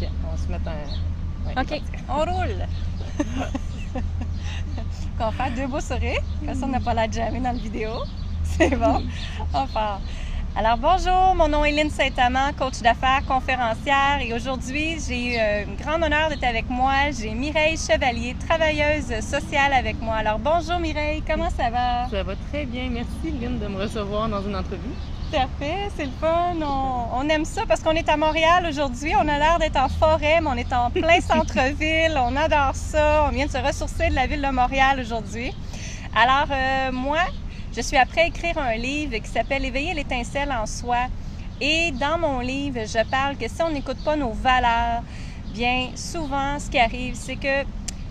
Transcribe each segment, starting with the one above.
OK, on va se mettre un... Ouais, OK, on roule! On va faire 2 beaux sourires, comme ça on n'a pas la jammer dans la vidéo. C'est bon? On part. Alors bonjour, mon nom est Lynne Saint-Amand, coach d'affaires, conférencière, et aujourd'hui j'ai eu un grand honneur d'être avec moi. J'ai Mireille Chevalier, travailleuse sociale avec moi. Alors bonjour Mireille, comment ça va? Ça va très bien. Merci Lynne de me recevoir dans une entrevue. Tout à fait, c'est le fun. On aime ça parce qu'on est à Montréal aujourd'hui. On a l'air d'être en forêt, mais on est en plein centre-ville. On adore ça. On vient de se ressourcer de la ville de Montréal aujourd'hui. Alors moi, je suis après à écrire un livre qui s'appelle « Éveiller l'étincelle en soi ». Et dans mon livre, je parle que si on n'écoute pas nos valeurs, bien souvent, ce qui arrive, c'est que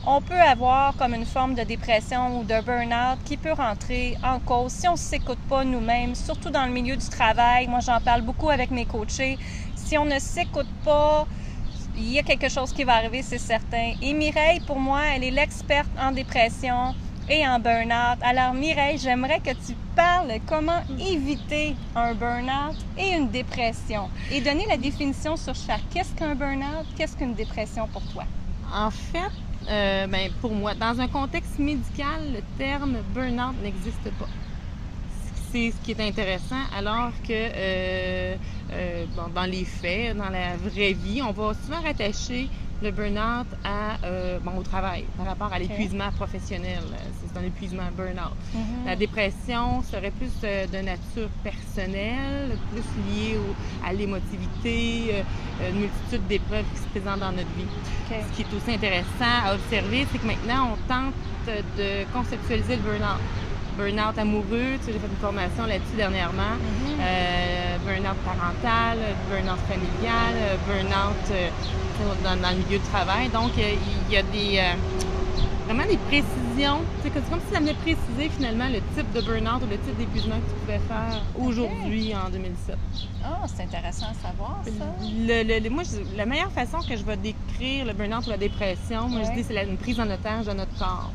on peut avoir comme une forme de dépression ou de burn-out qui peut rentrer en cause si on ne s'écoute pas nous-mêmes, surtout dans le milieu du travail. Moi, j'en parle beaucoup avec mes coachés. Si on ne s'écoute pas, il y a quelque chose qui va arriver, c'est certain. Et Mireille, pour moi, elle est l'experte en dépression et en burn-out. Alors Mireille, j'aimerais que tu parles comment éviter un burn-out et une dépression et donner la définition sur chaque. Qu'est-ce qu'un burn-out? Qu'est-ce qu'une dépression pour toi? En fait, pour moi, dans un contexte médical, le terme burn-out n'existe pas. C'est ce qui est intéressant, alors que dans les faits, dans la vraie vie, on va souvent rattacher le burn-out au travail, par rapport à l'épuisement professionnel. C'est un épuisement burn-out. La dépression serait plus de nature personnelle, plus liée à l'émotivité, une multitude d'épreuves qui se présentent dans notre vie. Ce qui est aussi intéressant à observer, c'est que maintenant, on tente de conceptualiser le burn-out. Burn-out amoureux, j'ai fait une formation là-dessus dernièrement, burn-out parental, burn-out familial, burn-out dans le milieu de travail. Donc, il y a vraiment des précisions. C'est comme si ça venait préciser finalement le type de burn-out ou le type d'épuisement que tu pouvais faire aujourd'hui en 2017. Ah, c'est intéressant à savoir ça. Moi, la meilleure façon que je vais décrire le burn-out ou la dépression, moi je dis c'est une prise en otage de notre corps.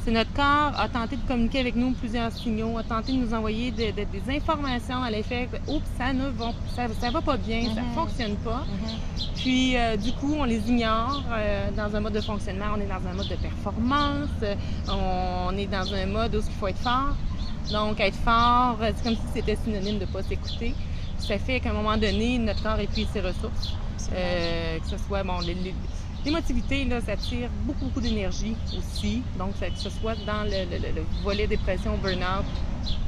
C'est notre corps a tenté de communiquer avec nous plusieurs signaux, a tenté de nous envoyer des informations à l'effet que oups, ça va pas bien, ça fonctionne pas. Puis du coup, on les ignore dans un mode de fonctionnement, on est dans un mode de performance, on est dans un mode où il faut être fort. Donc être fort, c'est comme si c'était synonyme de pas s'écouter. Ça fait qu'à un moment donné, notre corps épuise ses ressources. Que ce soit l'émotivité, là, ça tire beaucoup d'énergie aussi. Donc, que ce soit dans le volet dépression, burn-out,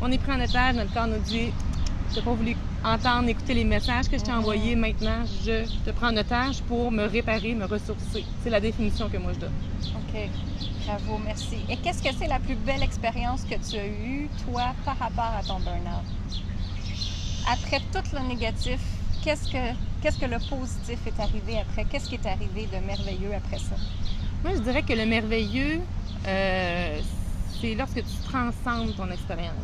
on est pris en otage, notre corps nous dit « Je n'ai pas voulu entendre, écouter les messages que je t'ai envoyés, maintenant je te prends en otage pour me réparer, me ressourcer. » C'est la définition que moi je donne. OK. Bravo, merci. Et qu'est-ce que c'est la plus belle expérience que tu as eue, toi, par rapport à ton burn-out? Après tout le négatif, qu'est-ce que le positif est arrivé après? Qu'est-ce qui est arrivé de merveilleux après ça? Moi, je dirais que le merveilleux, c'est lorsque tu transcendes ton expérience.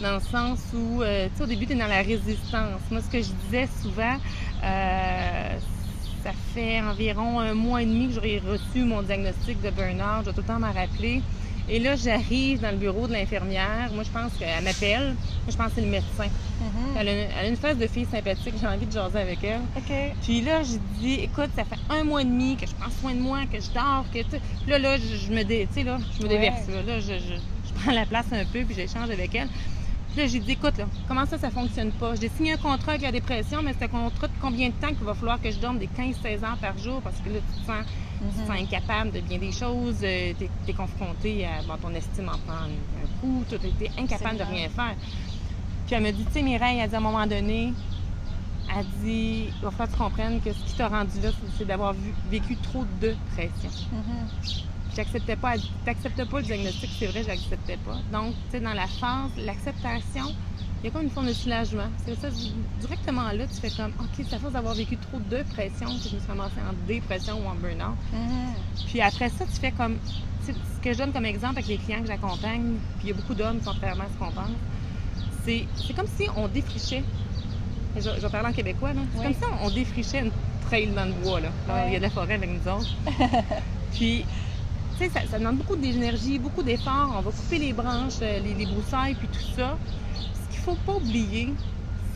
Dans le sens où, tu sais, au début, tu es dans la résistance. Moi, ce que je disais souvent, ça fait environ 1 mois et demi que j'aurais reçu mon diagnostic de burn-out. Je dois tout le temps m'en rappeler. Et là, j'arrive dans le bureau de l'infirmière. Moi, je pense qu'elle m'appelle. Moi, je pense que c'est le médecin. Elle a une face de fille sympathique. J'ai envie de jaser avec elle. Puis là, je dis, écoute, ça fait 1 mois et demi que je prends soin de moi, que je dors, que tu sais. Là, je me déverse. Là, je prends la place un peu, puis j'échange avec elle. Puis là, j'ai dit, écoute, là, comment ça fonctionne pas? J'ai signé un contrat avec la dépression, mais c'est un contrat de combien de temps qu'il va falloir que je dorme des 15-16 heures par jour? Parce que là, tu te sens incapable de bien des choses, t'es confronté à ton estime en prend un coup, tu es incapable de rien faire. Puis elle me dit, tu sais, Mireille, elle dit à un moment donné, elle dit, il va falloir que tu comprennes que ce qui t'a rendu là, c'est d'avoir vécu trop de pression. J'acceptais pas, elle dit, t'acceptes pas le diagnostic, c'est vrai, j'acceptais pas. Donc, tu sais, dans la phase, l'acceptation, il y a comme une forme de soulagement. C'est ça, directement là, tu fais comme, OK, c'est à force d'avoir vécu trop de pression que je me suis ramassée en dépression ou en burn-out. Puis après ça, tu fais comme, ce que je donne comme exemple avec les clients que j'accompagne, puis il y a beaucoup d'hommes, contrairement à ce qu'on pense, c'est comme si on défrichait, je vais parler en québécois, là. C'est comme si on défrichait une trail dans le bois, là. Il y a de la forêt avec nous autres. Puis, tu sais, ça demande beaucoup d'énergie, beaucoup d'efforts. On va couper les branches, les broussailles, puis tout ça. Ce qu'il ne faut pas oublier,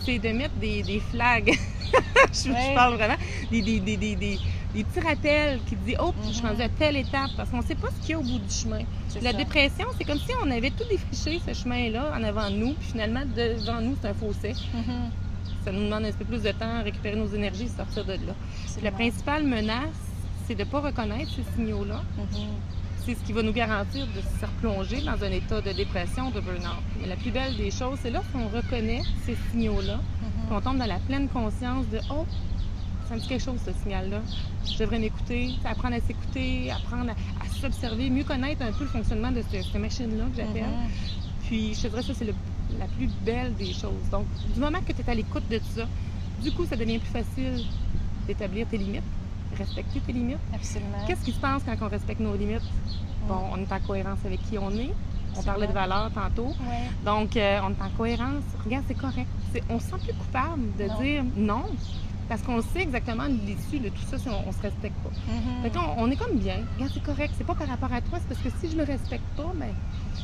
c'est de mettre des flags je parle vraiment. Des petits rappels qui te disent « Oh, je suis rendue à telle étape » parce qu'on ne sait pas ce qu'il y a au bout du chemin. La dépression, c'est comme si on avait tout défriché, ce chemin-là, en avant de nous, puis finalement, devant nous, c'est un fossé. Ça nous demande un peu plus de temps à récupérer nos énergies et sortir de là. La principale menace, c'est de ne pas reconnaître ces signaux-là. C'est ce qui va nous garantir de se replonger dans un état de dépression, de burn-out. Mais la plus belle des choses, c'est lorsqu'on reconnaît ces signaux-là, qu'on tombe dans la pleine conscience de « Oh, ça me dit quelque chose, ce signal-là. Je devrais m'écouter, apprendre à s'écouter, apprendre à s'observer, mieux connaître un peu le fonctionnement de cette machine-là que j'appelle. Puis, je te dirais, ça, c'est la plus belle des choses. Donc, du moment que tu es à l'écoute de tout ça, du coup, ça devient plus facile d'établir tes limites, respecter tes limites. Absolument. Qu'est-ce qui se passe quand on respecte nos limites? Bon, on est en cohérence avec qui on est. On parlait de valeurs tantôt. Donc, on est en cohérence. Regarde, c'est correct. On se sent plus coupable de dire non. Parce qu'on sait exactement l'issue de tout ça si on se respecte pas. Fait qu'on est comme bien. Regarde, c'est correct. C'est pas par rapport à toi, c'est parce que si je me respecte pas, ben.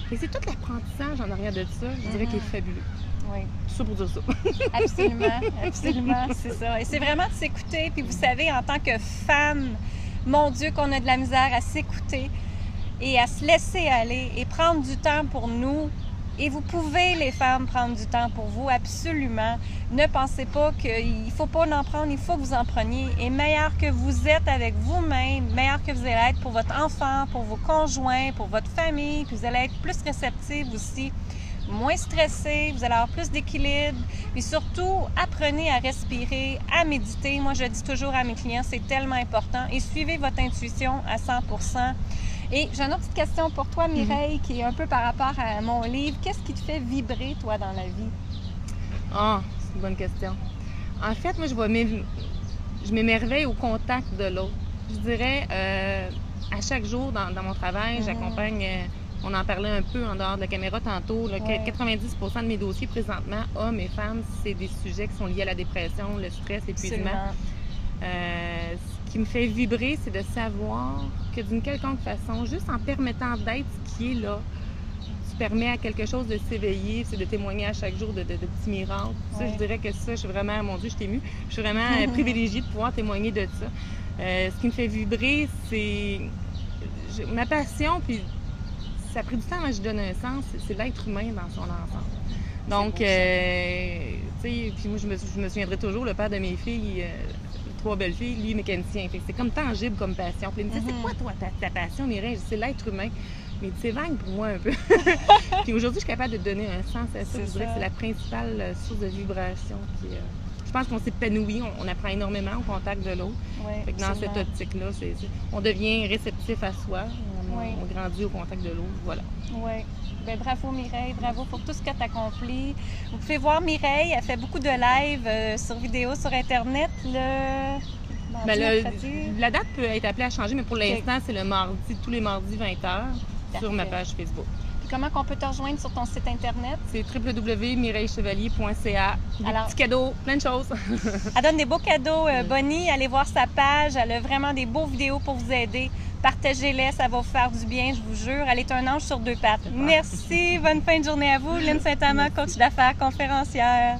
Et c'est tout l'apprentissage en arrière de ça, je dirais, qui est fabuleux. Oui. Tout ça pour dire ça. Absolument, absolument, c'est ça. Et c'est vraiment de s'écouter. Puis vous savez, en tant que femme, mon Dieu, qu'on a de la misère à s'écouter et à se laisser aller et prendre du temps pour nous. Et vous pouvez, les femmes, prendre du temps pour vous, absolument. Ne pensez pas qu'il ne faut pas en prendre, il faut que vous en preniez. Et meilleur que vous êtes avec vous-même, meilleur que vous allez être pour votre enfant, pour vos conjoints, pour votre famille, puis vous allez être plus réceptive aussi, moins stressé, vous allez avoir plus d'équilibre. Puis surtout, apprenez à respirer, à méditer. Moi, je dis toujours à mes clients, c'est tellement important. Et suivez votre intuition à 100%. Et j'ai une autre petite question pour toi, Mireille, qui est un peu par rapport à mon livre. Qu'est-ce qui te fait vibrer, toi, dans la vie? Ah, c'est une bonne question. En fait, moi, je m'émerveille au contact de l'autre. Je dirais, à chaque jour dans mon travail, j'accompagne, on en parlait un peu en dehors de la caméra tantôt, là, 90% de mes dossiers présentement, hommes et femmes, c'est des sujets qui sont liés à la dépression, le stress, l'épuisement. Ce qui me fait vibrer, c'est de savoir que d'une quelconque façon, juste en permettant d'être ce qui est là, tu permets à quelque chose de s'éveiller, c'est de témoigner à chaque jour de petits miracles. Ça, je dirais que ça, je suis vraiment, mon Dieu, je t'ai émue, je suis vraiment privilégiée de pouvoir témoigner de ça. Ce qui me fait vibrer, c'est ma passion, puis ça a pris du temps avant que je donne un sens, c'est l'être humain dans son ensemble. Donc, tu sais, puis moi, je me souviendrai toujours, le père de mes filles, 3 belles filles, lui, mécanicien. Fait que c'est comme tangible comme passion. Puis il me dit, c'est quoi, toi, ta passion, Mireille? C'est l'être humain. Mais c'est vague pour moi un peu. Puis aujourd'hui, je suis capable de donner un sens à ça. Je dirais que c'est la principale source de vibration. Puis, je pense qu'on s'épanouit, on apprend énormément au contact de l'autre. Fait que dans cette optique-là, on devient réceptif à soi. On grandit au contact de l'autre. Voilà. Oui. Bien, bravo Mireille, bravo pour tout ce que tu as accompli. Vous pouvez voir Mireille, elle fait beaucoup de lives sur vidéo sur Internet. La date peut être appelée à changer, mais pour l'instant, c'est le mardi, tous les mardis 20h sur ma page Facebook. Puis comment on peut te rejoindre sur ton site Internet? C'est www.mireillechevalier.ca. Des petits cadeaux, plein de choses. Elle donne des beaux cadeaux, Bonnie. Allez voir sa page. Elle a vraiment des beaux vidéos pour vous aider. Partagez-les, ça va vous faire du bien, je vous jure. Elle est un ange sur 2 pattes. Merci, bonne fin de journée à vous. Lynne Saint-Amand, coach d'affaires, conférencière.